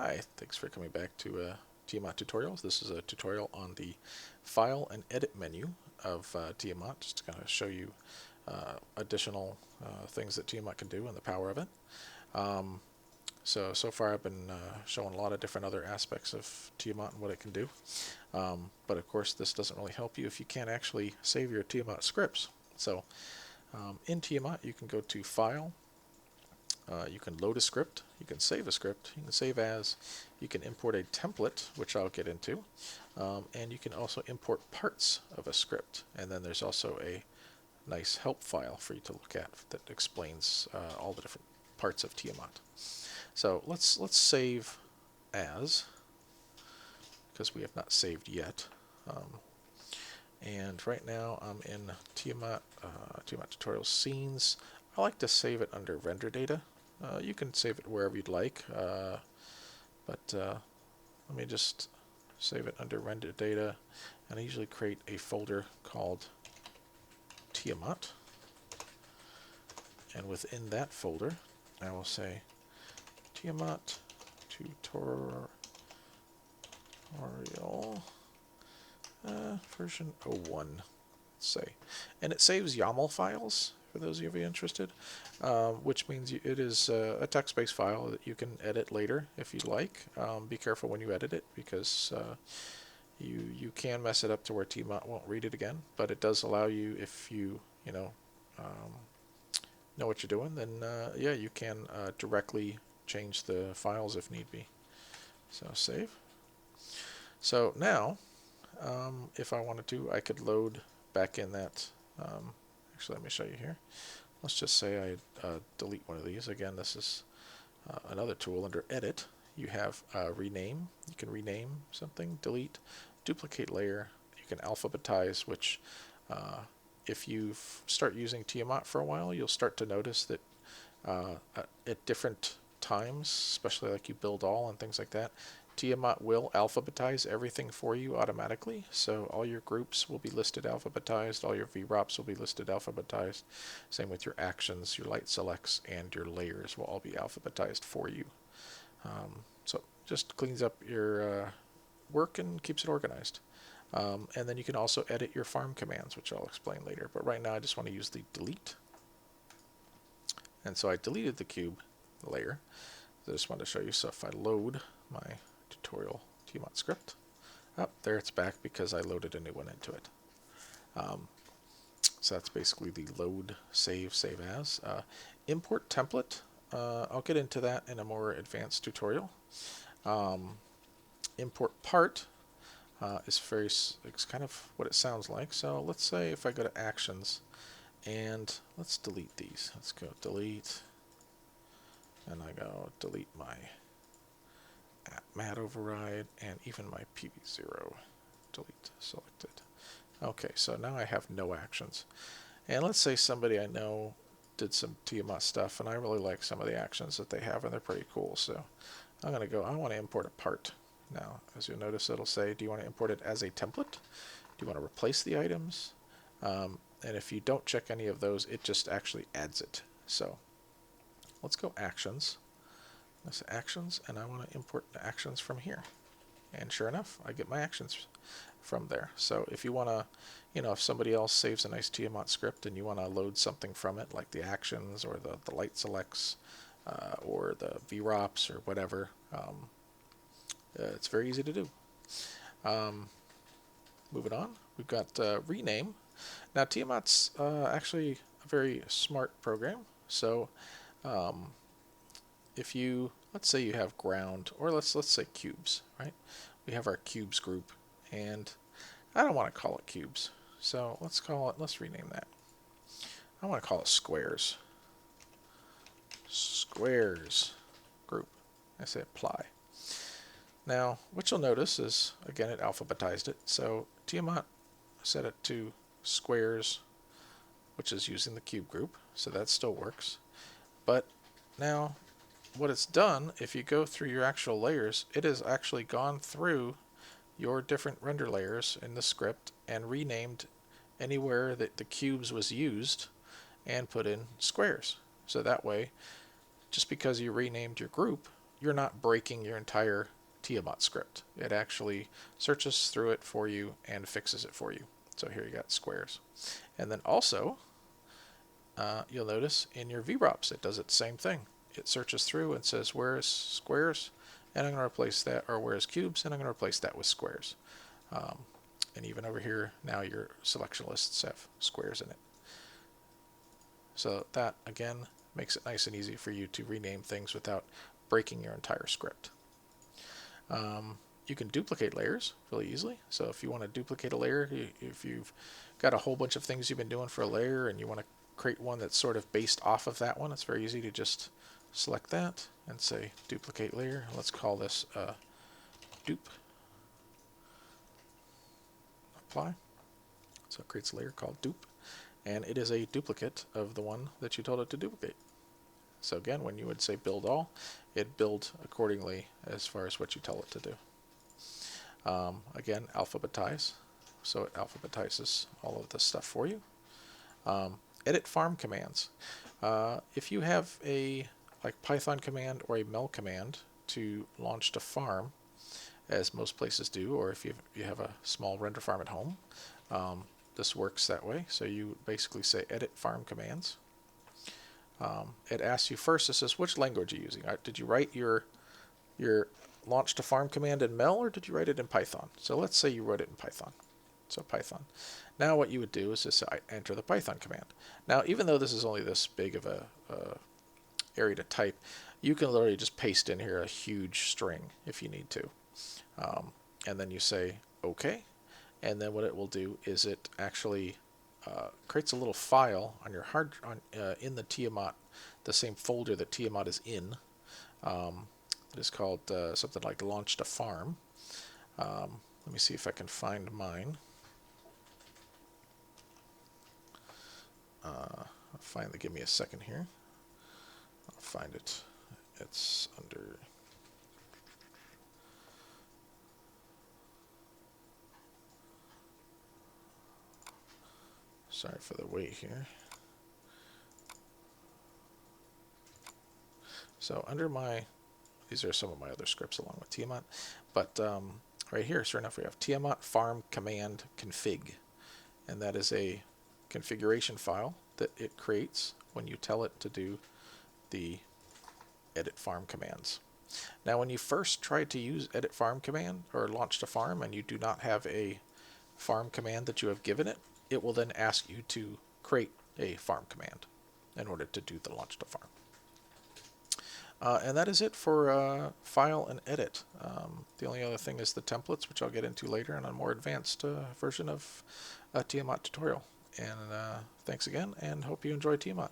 Hi, thanks for coming back to Tiamat tutorials. This is a tutorial on the File and Edit menu of Tiamat, just to kind of show you additional things that Tiamat can do and the power of it. So far I've been showing a lot of different other aspects of Tiamat and what it can do. But of course this doesn't really help you if you can't actually save your Tiamat scripts. So in Tiamat you can go to File, you can load a script, you can save a script, you can save as, you can import a template, which I'll get into, and you can also import parts of a script. And then there's also a nice help file for you to look at that explains all the different parts of Tiamat. So let's save as, because we have not saved yet. And right now I'm in Tiamat tutorial scenes. I like to save it under render data. You can save it wherever you'd like, but let me just save it under render data, and I usually create a folder called Tiamat, and within that folder I will say Tiamat tutorial version 01, let's say, and it saves YAML files for those of you interested, which means it is a text-based file that you can edit later if you like. Be careful when you edit it, because you can mess it up to where Tiamat won't read it again, but it does allow you, if you know what you're doing, then yeah, you can directly change the files if need be. So save. So now if I wanted to, I could load back in that. Actually, let me show you here. Let's just say I delete one of these. Again, this is another tool under Edit. You have Rename. You can rename something, delete, duplicate layer. You can alphabetize, which if you start using Tiamat for a while, you'll start to notice that at different times, especially like you build all and things like that, Tiamat will alphabetize everything for you automatically. So all your groups will be listed alphabetized, all your VROPs will be listed alphabetized. Same with your actions, your light selects, and your layers will all be alphabetized for you. So just cleans up your work and keeps it organized. And then you can also edit your farm commands, which I'll explain later. But right now I just want to use the delete. And so I deleted the cube layer. I just wanted to show you. So if I load my tutorial Tiamat script, there it's back because I loaded a new one into it. So that's basically the load, save as. Import template, I'll get into that in a more advanced tutorial. Import part it's kind of what it sounds like. So let's say if I go to actions, and let's delete these. Let's go delete, and I go delete my mat override and even my PV0. Delete selected. Okay, so now I have no actions. And let's say somebody I know did some Tiamat stuff, and I really like some of the actions that they have, and they're pretty cool. So I'm going to go, I want to import a part. Now, as you'll notice, it'll say, do you want to import it as a template? Do you want to replace the items? And if you don't check any of those, it just actually adds it. So let's go actions. Let's actions, and I want to import the actions from here. And sure enough, I get my actions from there. So if you want to, if somebody else saves a nice Tiamat script and you want to load something from it, like the actions or the light selects or the VROPs or whatever, it's very easy to do. Moving on, we've got rename. Now Tiamat's actually a very smart program. So if you, let's say you have ground, or let's say cubes, right? We have our cubes group, and I don't want to call it cubes, so let's rename that. I want to call it squares. Squares group. I say apply. Now, what you'll notice is, again, it alphabetized it. So Tiamat set it to squares, which is using the cube group, so that still works. But now, what it's done, if you go through your actual layers, it has actually gone through your different render layers in the script and renamed anywhere that the cubes was used and put in squares. So that way, just because you renamed your group you're not breaking your entire Tiamat script. It actually searches through it for you and fixes it for you. So here you got squares. And then also, you'll notice in your VROPs, it does it the same thing. It searches through and says, where is squares? And I'm going to replace that, or where is cubes? And I'm going to replace that with squares. And even over here, now your selection lists have squares in it. So that, again, makes it nice and easy for you to rename things without breaking your entire script. You can duplicate layers really easily. So if you want to duplicate a layer, if you've got a whole bunch of things you've been doing for a layer and you want to create one that's sort of based off of that one, it's very easy to just select that and say duplicate layer. Let's call this dupe. Apply. So it creates a layer called dupe, and it is a duplicate of the one that you told it to duplicate. So again, when you would say build all, it builds accordingly as far as what you tell it to do. Again, alphabetize. So it alphabetizes all of this stuff for you. Edit farm commands. If you have a Python command or a mel command to launch to farm, as most places do, or if you have a small render farm at home, this works that way. So you basically say edit farm commands. It asks you first, it says which language are you using. Did you write your launch to farm command in mel, or did you write it in Python? So let's say you wrote it in Python. So Python. Now what you would do is just enter the Python command. Now even though this is only this big of a area to type, you can literally just paste in here a huge string if you need to. And then you say OK, and then what it will do is it actually creates a little file on your hard in the Tiamat, the same folder that Tiamat is in. It is called something like launch to farm. Let me see if I can find mine. Finally, give me a second here. I'll find it. It's under. Sorry for the wait here. So under my, these are some of my other scripts along with Tiamat, but right here, sure enough, we have Tiamat farm command config, and that is a configuration file that it creates when you tell it to do the edit farm commands. Now when you first try to use edit farm command or launch to farm and you do not have a farm command that you have given it, it will then ask you to create a farm command in order to do the launch to farm. And that is it for file and edit. The only other thing is the templates, which I'll get into later in a more advanced version of a Tiamat tutorial. And thanks again, and hope you enjoy Tiamat.